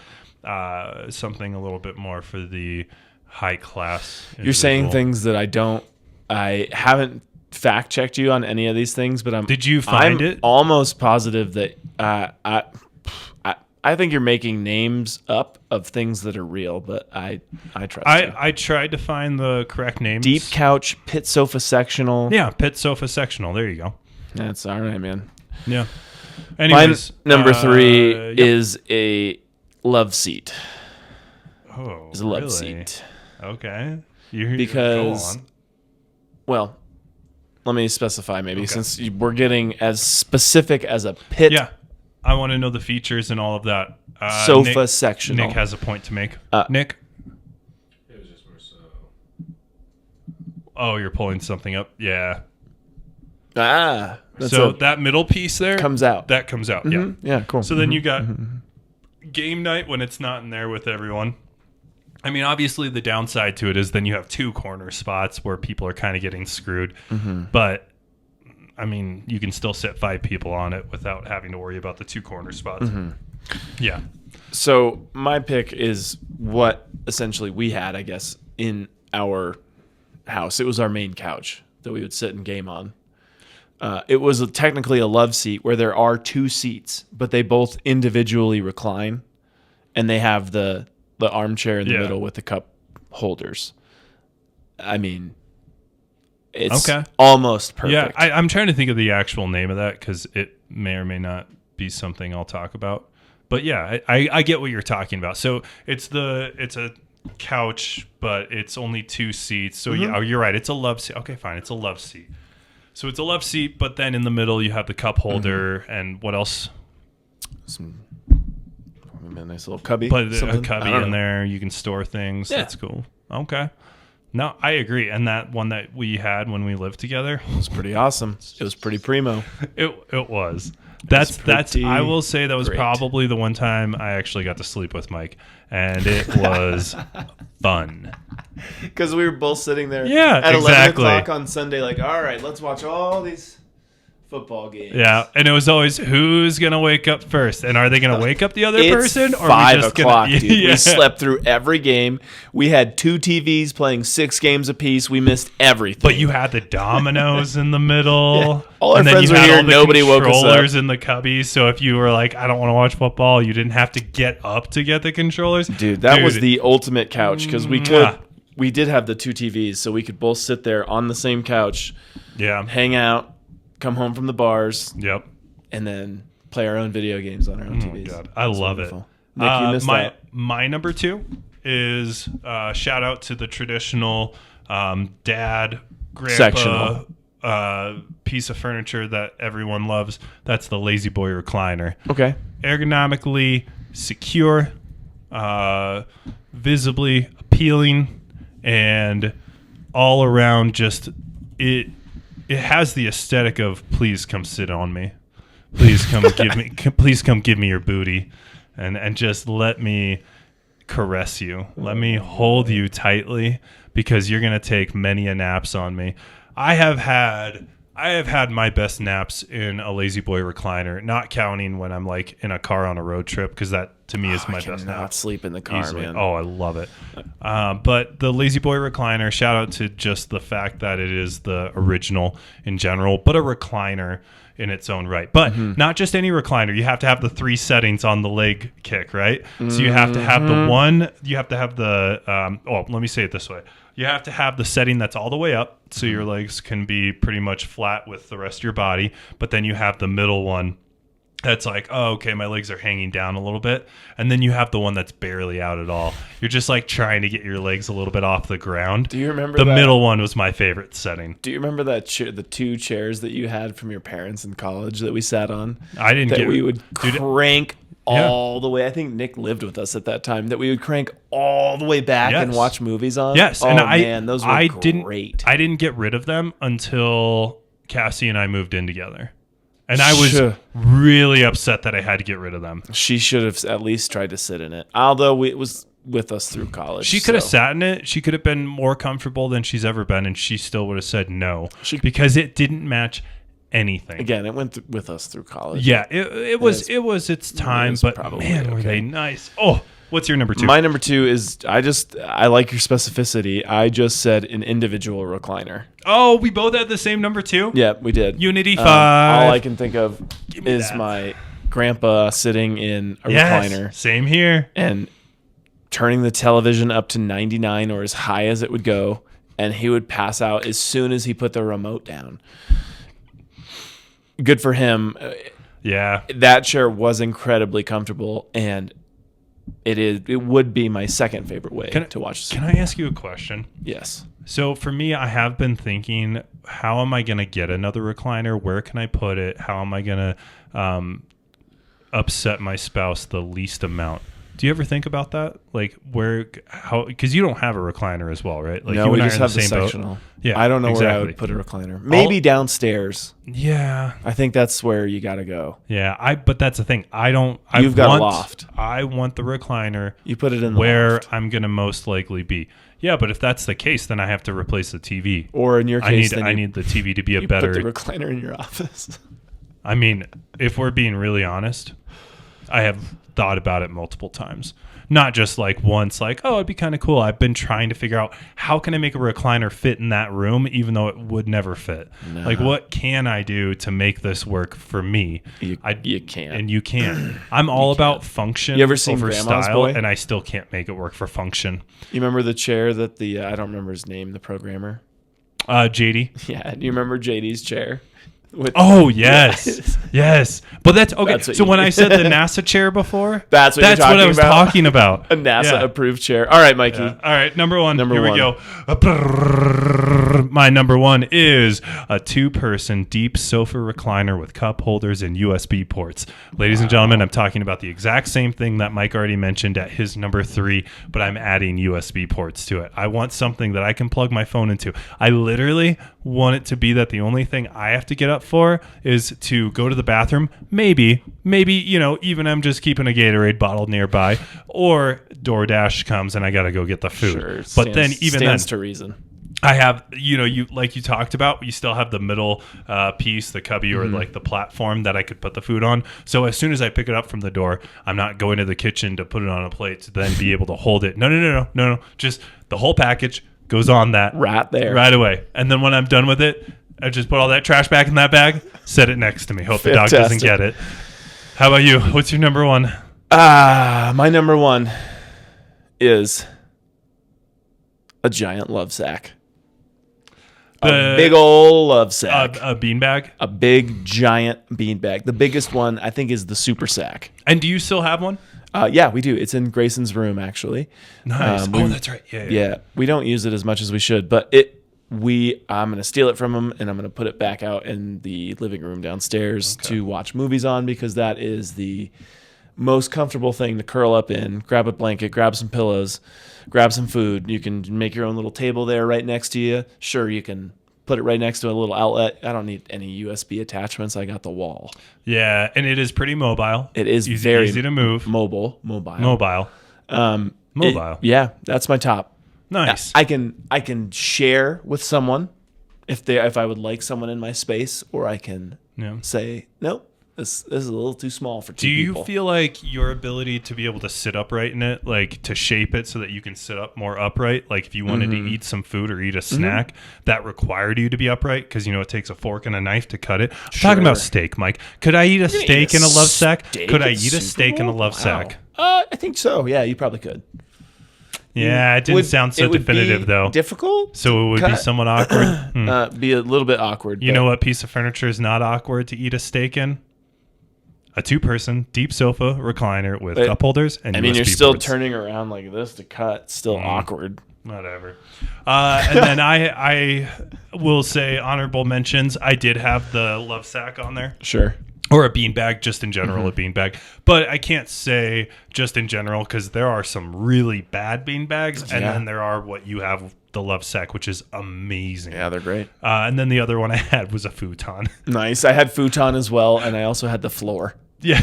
something a little bit more for the high class. You're saying individual. things that I haven't fact checked you on any of these things, but Did you find I'm it? almost positive that I think you're making names up of things that are real, but I trust you. I tried to find the correct names. Deep couch, pit sofa sectional. Yeah, pit sofa sectional. There you go. That's all right, man. Yeah. Mine, Anyways, number 3 yep. is a love seat. Oh, Is a love really? seat. Okay. You Because- go on. Well, let me specify maybe since we're getting as specific as a pit Yeah, I want to know the features and all of that. sofa Nick, sectional. Nick has a point to make. Nick. Oh, you're pulling something up. Yeah. That's So that middle piece there comes out. That comes out. Yeah. Yeah, cool. So then you got game night when it's not in there with everyone. I mean, obviously the downside to it is then you have 2 corner spots where people are kind of getting screwed. But I mean, you can still sit 5 people on it without having to worry about the 2 corner spots. Yeah. So my pick is what essentially we had, I guess, in our house. It was our main couch that we would sit and game on. It was technically a love seat where there are 2 seats, but they both individually recline, and they have the armchair in the Yeah. middle with the cup holders. I mean, it's Okay. almost perfect. Yeah, I'm trying to think of the actual name of that because it may or may not be something I'll talk about. But yeah, I get what you're talking about. So it's a couch, but it's only 2 seats. So yeah, you're right. It's a love seat. Okay, fine. It's a love seat. So it's a love seat, but then in the middle you have the cup holder and what else? A nice little cubby. Put a something. cubby I don't in know. there. You can store things. Yeah. That's cool. Okay. No, I agree. And that one that we had when we lived together, It was pretty awesome. It was pretty primo. it was. That's pretty I will say that was great. probably the one time I actually got to sleep with Mike, and it was fun. Because we were both sitting there Yeah, at 11 exactly. o'clock on Sunday, like, all right, let's watch all these football games. Yeah, and it was always who's gonna wake up first, and are they gonna wake up the other It's person, or are 5 we just o'clock, gonna? dude. Yeah. We slept through every game. We had 2 TVs playing 6 games apiece. We missed everything. But you had the dominoes in the middle. Yeah. All our and then friends you were had here, all the nobody woke us up. controllers in the cubby. So if you were like, I don't want to watch football, you didn't have to get up to get the controllers. Dude, that was the ultimate couch because Mwah. we did have the 2 TVs, so we could both sit there on the same couch, Yeah. hang out, come home from the bars, Yep. and then play our own video games on our own Oh my TVs. God, I It was love wonderful. it. Nick, you missed out. My number 2 is shout out to the traditional dad, grandpa Sectional. piece of furniture that everyone loves. That's the Lazy Boy recliner. Okay. Ergonomically secure, visibly appealing, and all around just it has the aesthetic of please come sit on me, please come please come give me your booty, and just let me caress you, let me hold you tightly, because you're gonna take many a naps on me. I have had my best naps in a Lazy Boy recliner, not counting when I'm like in a car on a road trip, because that to me is my I best cannot nap. sleep in the car, Easily. man. Oh, I love it. But the Lazy Boy recliner, shout out to just the fact that it is the original in general, but a recliner in its own right. But not just any recliner. You have to have the 3 settings on the leg kick, right? So you have to have the one, you have to have the, let me say it this way. You have to have the setting that's all the way up, so your legs can be pretty much flat with the rest of your body. But then you have the middle one that's like, oh, okay, my legs are hanging down a little bit. And then you have the one that's barely out at all. You're just like trying to get your legs a little bit off the ground. Do you remember the that? middle one was my favorite setting. Do you remember that the 2 chairs that you had from your parents in college that we sat on? I didn't That get we would dude, crank Yeah. all the way. I think Nick lived with us at that time. That we would crank all the way back and Yes. watch movies on. Yes, Oh and man, those were didn't great. I didn't get rid of them until Cassie and I moved in together. And I was Sure. really upset that I had to get rid of them. She should have at least tried to sit in it. Although it was with us through college. She could have so. sat in it. She could have been more comfortable than she's ever been, and she still would have said no She- because it didn't match anything. Again, it went with us through college. Yeah, it was its time, was but probably man, were okay. they nice. Oh, what's your number 2? My number 2 is I like your specificity. I just said an individual recliner. Oh, we both had the same number 2? Yeah, we did. Unity 5. All I can think of me is that. my grandpa sitting in a Yes, recliner same here. and turning the television up to 99 or as high as it would go, and he would pass out as soon as he put the remote down. Good for him. Yeah. That chair was incredibly comfortable, and it would be my second favorite way to watch. Can I ask you a question? Yes. So for me, I have been thinking, how am I going to get another recliner? Where can I put it? How am I going to upset my spouse the least amount? Do you ever think about that? Like because you don't have a recliner as well, right? Like No, you we and I just are in have the same boat. sectional. Yeah, I don't know where I exactly. would put a recliner. Maybe downstairs. Yeah. I think that's where you got to go. Yeah, but that's the thing. You've got a loft. I want the recliner You put it in the where loft. I'm going to most likely be. Yeah, but if that's the case, then I have to replace the TV. Or in your case, I need the TV to be a you better. put the recliner in your office. I mean, if we're being really honest, I have thought about it multiple times. Not just like once, like, oh, it'd be kind of cool. I've been trying to figure out how can I make a recliner fit in that room, even though it would never fit. No. Like, what can I do to make this work for me? You can't. And you can't. I'm all about function You ever seen over Grandma's style, Boy? and I still can't make it work for function. You remember the chair that I don't remember his name, the programmer? JD. Yeah. Do you remember JD's chair? With, Oh yes, yes. But that's okay. That's what So you when mean. I said the NASA chair before, That's what you're what I talking was about? talking about. a NASA Yeah. approved chair. All right, Mikey. All right, number one. Number Here one. we go. My number one is a 2-person deep sofa recliner with cup holders and USB ports. Ladies and gentlemen, I'm talking about the exact same thing that Mike already mentioned at his number 3, but I'm adding USB ports to it. I want something that I can plug my phone into. I literally want it to be that the only thing I have to get up for is to go to the bathroom. Maybe, even I'm just keeping a Gatorade bottle nearby, or DoorDash comes and I got to go get the food. Sure. But then even then, stands to reason. I have, you like you talked about, you still have the middle piece, the cubby or like the platform that I could put the food on. So as soon as I pick it up from the door, I'm not going to the kitchen to put it on a plate to then be able to hold it. No. Just the whole package goes on that Right there. right away. And then when I'm done with it, I just put all that trash back in that bag, set it next to me. Hope the dog doesn't Fantastic. get it. How about you? What's your number one? My number one is a giant love sack. A big old love sack. A beanbag. A big giant beanbag. The biggest one I think is the super sack. And do you still have one? Yeah, we do. It's in Grayson's room actually. Nice. We- That's right. Yeah. Yeah, we don't use it as much as we should, but I'm gonna steal it from him and I'm gonna put it back out in the living room downstairs to watch movies on, because that is the most comfortable thing to curl up in, grab a blanket, grab some pillows, grab some food. You can make your own little table there right next to you. Sure, you can put it right next to a little outlet. I don't need any USB attachments. I got the wall. Yeah, and it is pretty mobile. It is easy, very easy to move. mobile. Mobile. Mobile. Yeah, that's my top. Nice. I can share with someone if I would like someone in my space, or I can Yeah. say nope. This is a little too small for two Do you people. feel like your ability to be able to sit upright in it, like to shape it so that you can sit up more upright, like if you wanted Mm-hmm. to eat some food or eat a snack, that required you to be upright? Because, it takes a fork and a knife to cut it. I'm talking about Sure. steak, Mike. Could I eat a steak in a love sack? steak Could I at eat a Super steak in a Bowl? love Wow. sack? I think so. Yeah, you probably could. Yeah, it didn't sound so it would definitive, be though. Difficult. So it would be cut. somewhat awkward. Be a little bit awkward. You but know what piece of furniture is not awkward to eat a steak in? A 2-person deep sofa recliner with But, cup holders and I mean, USB you're still ports. turning around like this to cut. It's still awkward. Whatever. And then I will say honorable mentions. I did have the love sack on there. Sure. Or a beanbag, just in general, Mm-hmm. a beanbag. But I can't say just in general, because there are some really bad beanbags, and Yeah. then there are what you have, the love sack, which is amazing. Yeah, they're great. And then the other one I had was a futon. Nice. I had futon as well, and I also had the floor. Yeah.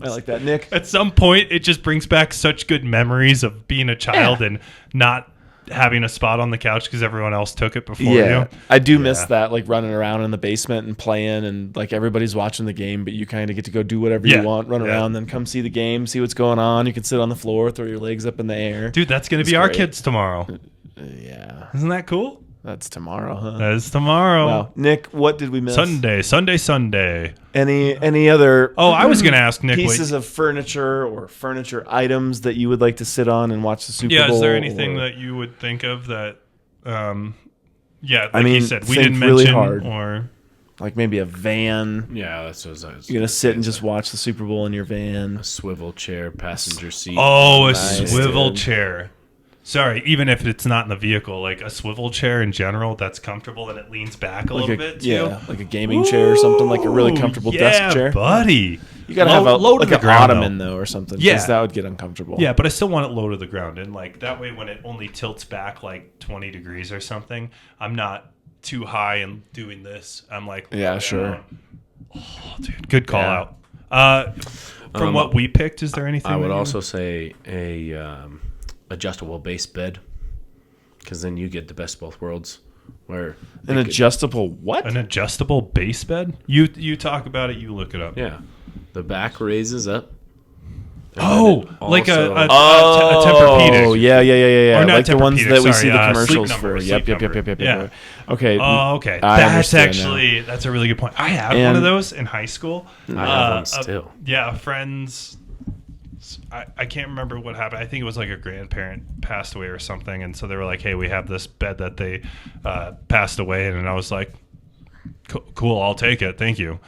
I like that, Nick. At some point, it just brings back such good memories of being a child and not having a spot on the couch because everyone else took it before Yeah, you. I do miss Yeah. that, like running around in the basement and playing, and like everybody's watching the game, but you kind of get to go do whatever Yeah. you want, run Yeah. around, then come see the game, see what's going on. You can sit on the floor, throw your legs up in the air. Dude, that's going to be It's our great. kids tomorrow. Yeah, Isn't that cool? that's tomorrow, huh? That is tomorrow. Wow, Nick, what did we miss? Sunday. Any other? Oh, I was going to ask Nick. pieces of furniture or furniture items that you would like to sit on and watch the Super Bowl? is there anything or- that you would think of that, like I mean, you said, we think didn't really mention, hard. or like maybe a van? Yeah, that's what I was. You're gonna sit and just watch the Super Bowl in your van. a swivel chair, passenger seat. oh, a Nice, swivel dude. chair. Sorry, even if it's not in the vehicle, like a swivel chair in general, that's comfortable and it leans back a little bit too. Yeah, like a gaming chair or something, like a really comfortable desk chair. buddy. You gotta have a low to like the an ground, ottoman though, or something. 'cause Yeah. that would get uncomfortable. Yeah, but I still want it low to the ground, and like that way, when it only tilts back like 20 degrees or something, I'm not too high and doing this. I'm like, Yeah, low sure. down. Oh, dude, good call Yeah. out. From what we picked, is there anything I would that you- also say a adjustable base bed, because then you get the best of both worlds. Where An they could- adjustable what? an adjustable base bed? You talk about it. You look it up. yeah, the back raises up. and Oh, then it like a also- Tempur-Pedic. Oh, yeah. Or not Like the ones Tempur-Pedic, that we sorry, see the Sleep commercials Number, for. Sleep Yep. Number. Yeah. Okay. Oh, okay. I That's understand now. actually that's a really good point. I had one And- of those in high school. I have one still. Yeah, friends. I can't remember what happened. I think it was like a grandparent passed away or something, and so they were like, "Hey, we have this bed that they passed away," in," and I was like, Cool. I'll take it. Thank you.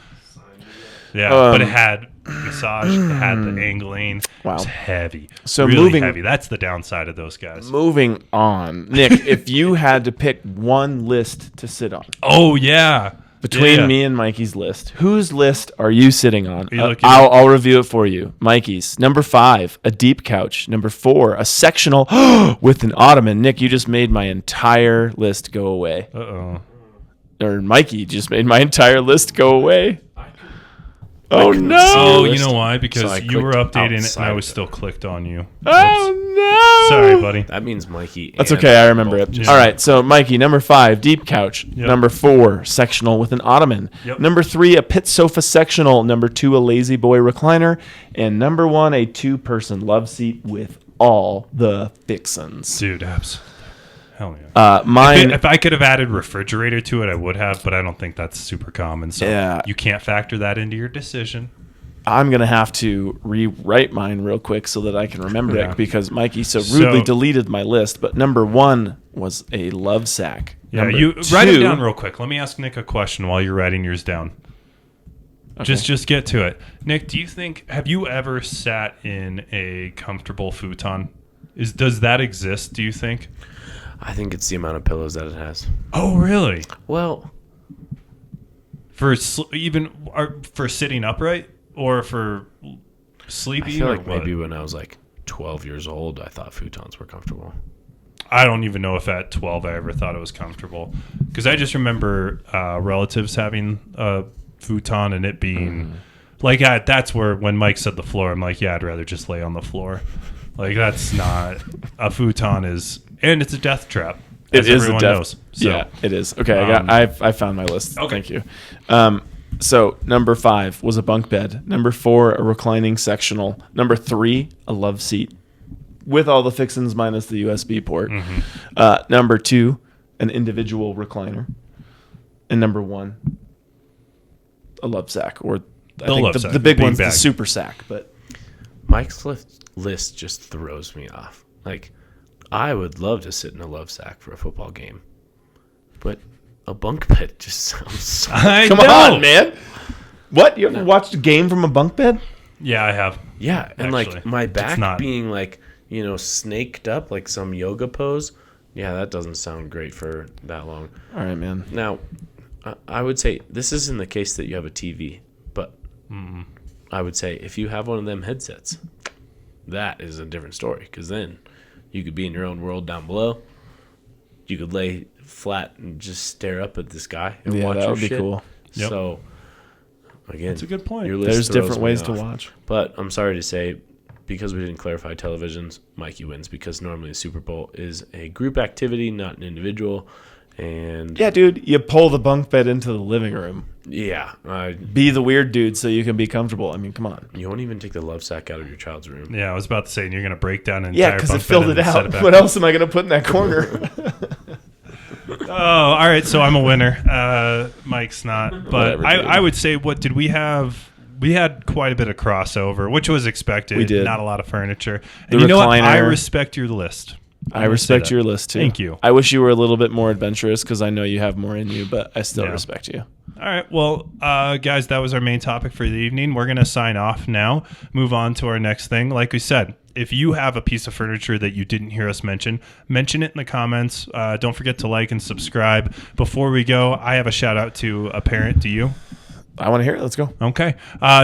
Yeah, but it had massage. It had the angling. Wow. It was heavy. So really moving- heavy. That's the downside of those guys. Moving on, Nick, if you had to pick one list to sit on Oh yeah. between Yeah. me and Mikey's list, whose list are you sitting on? Are you looking I'll review it for you. Mikey's number 5, a deep couch. Number 4, a sectional with an ottoman. Nick, you just made my entire list go away. Uh-oh. Or Mikey just made my entire list go away. Oh couldn't no! see Oh, list, you know why? Because so I you were clicked updating it and outside I of was it. still clicked on you. Oh no! Sorry, buddy. That means Mikey. That's and okay. I remember both it. just- All right. So, Mikey, number 5, deep couch. Yep. Number 4, sectional with an ottoman. Yep. Number 3, a pit sofa sectional. Number 2, a lazy boy recliner. And number 1, a 2-person love seat with all the fixins. Dude, abs. Hell yeah. Mine. If I could have added refrigerator to it, I would have, but I don't think that's super common. So Yeah. you can't factor that into your decision. I'm gonna have to rewrite mine real quick so that I can remember Yeah. it because Mikey so rudely So- deleted my list. But number 1 was a love sack. Yeah, Number you write it 2 down real quick. Let me ask Nick a question while you're writing yours down. Just get to it. Nick, do you think have you ever sat in a comfortable futon? Does that exist, do you think? I think it's the amount of pillows that it has. Oh, really? Well, For for sitting upright or for I sleeping feel or like what? maybe when I was like 12 years old, I thought futons were comfortable. I don't even know if at 12 I ever thought it was comfortable because I just remember relatives having a futon and it being like that's where when Mike said the floor, I'm like, yeah, I'd rather just lay on the floor. Like that's not a futon and it's a death trap. As everyone knows. So, Yeah, it is. Okay, I found my list. Okay. Thank you. So number 5 was a bunk bed. Number 4, a reclining sectional. Number 3, a love seat with all the fixins minus the USB port. Number 2, an individual recliner, and number 1, a love sack, or I think love sack, the big one's beanbag. the super sack. But Mike's list just throws me off. Like, I would love to sit in a love sack for a football game, but a bunk bed just sounds so... I come know. on, man. What, you ever watched a game from a bunk bed? Yeah, I have. Yeah, and Actually, like my it's back not- being like, snaked up like some yoga pose. Yeah, that doesn't sound great for that long. All right, man. Now, I would say this isn't the case that you have a TV, but I would say if you have one of them headsets, that is a different story because then you could be in your own world down below. You could lay flat and just stare up at the sky and Yeah, watch that your would be shit. cool. Yep. So, again, That's a good point. your list There's throws different me ways to off. watch. But I'm sorry to say, because we didn't clarify televisions, Mikey wins because normally the Super Bowl is a group activity, not an individual. And Yeah, dude, you pull the bunk bed into the living room. yeah, Be the weird dude so you can be comfortable. I mean, come on. you won't even take the love sack out of your child's room. Yeah, I was about to say, and you're going to break down an Yeah, entire because it bunk bed filled and it then set out. back What up. else am I going to put in that corner? Oh, all right. So I'm a winner. Mike's not, but Whatever, dude. I would say, what did we have? We had quite a bit of crossover, which was expected. We did. Not a lot of furniture. The And you know what? I recliner. respect your list. I I'm gonna say respect that. your list, too. Thank you. I wish you were a little bit more adventurous because I know you have more in you, but I still Yeah. respect you. All right. Well, guys, that was our main topic for the evening. We're going to sign off now, move on to our next thing. Like we said, if you have a piece of furniture that you didn't hear us mention it in the comments. Don't forget to like and subscribe. Before we go, I have a shout out to a parent. Do you? I want to hear it. Let's go. Okay.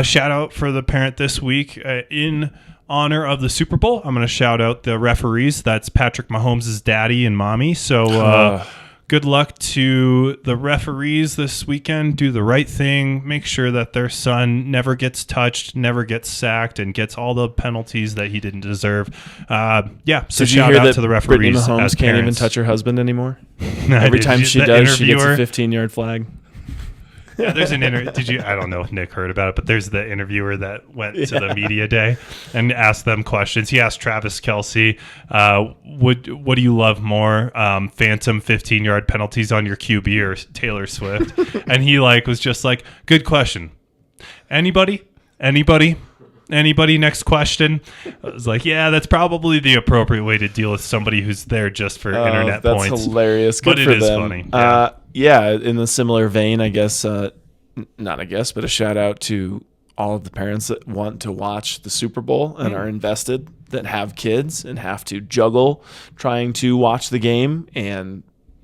Shout out for the parent this week in honor of the Super Bowl. I'm going to shout out the referees. That's Patrick Mahomes' daddy and mommy. So good luck to the referees this weekend. Do the right thing. Make sure that their son never gets touched, never gets sacked, and gets all the penalties that he didn't deserve. So Did you shout hear out that to the Brittany referees. Mahomes as can't even parents. touch her husband anymore? No, Every did time you- she the does, she gets a interviewer- 15-yard flag. Yeah, there's an Did you? I don't know if Nick heard about it, but there's the interviewer that went to the media day and asked them questions. He asked Travis Kelce, "What do you love more, phantom 15-yard penalties on your QB or Taylor Swift?" And he was just like, "Good question. Anybody? Next question." I was like, "Yeah, that's probably the appropriate way to deal with somebody who's there just for internet that's points." hilarious. Good But it for is them. funny. Yeah. Yeah, in a similar vein, I guess, not I guess, but a shout out to all of the parents that want to watch the Super Bowl and are invested, that have kids and have to juggle trying to watch the game and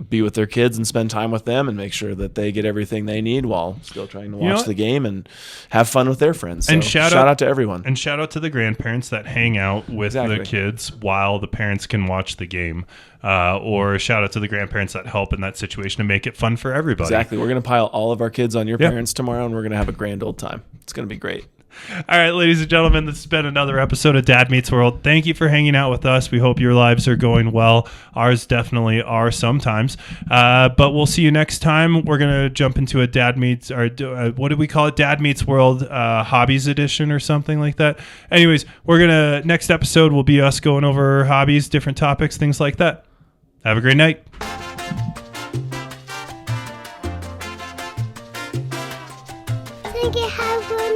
be with their kids and spend time with them and make sure that they get everything they need while still trying to watch what? the game and have fun with their friends. So And shout out to everyone. And shout out to the grandparents that hang out with the Exactly. kids while the parents can watch the game. Or shout out to the grandparents that help in that situation to make it fun for everybody. Exactly. We're going to pile all of our kids on your Yeah. parents tomorrow, and we're going to have a grand old time. It's going to be great. All right, ladies and gentlemen, this has been another episode of Dad Meets World. Thank you for hanging out with us. We hope your lives are going well. Ours definitely are sometimes. But we'll see you next time. We're going to jump into a Dad Meets, or what do we call it? Dad Meets World Hobbies Edition or something like that. Anyways, next episode will be us going over hobbies, different topics, things like that. Have a great night. Thank you. Have a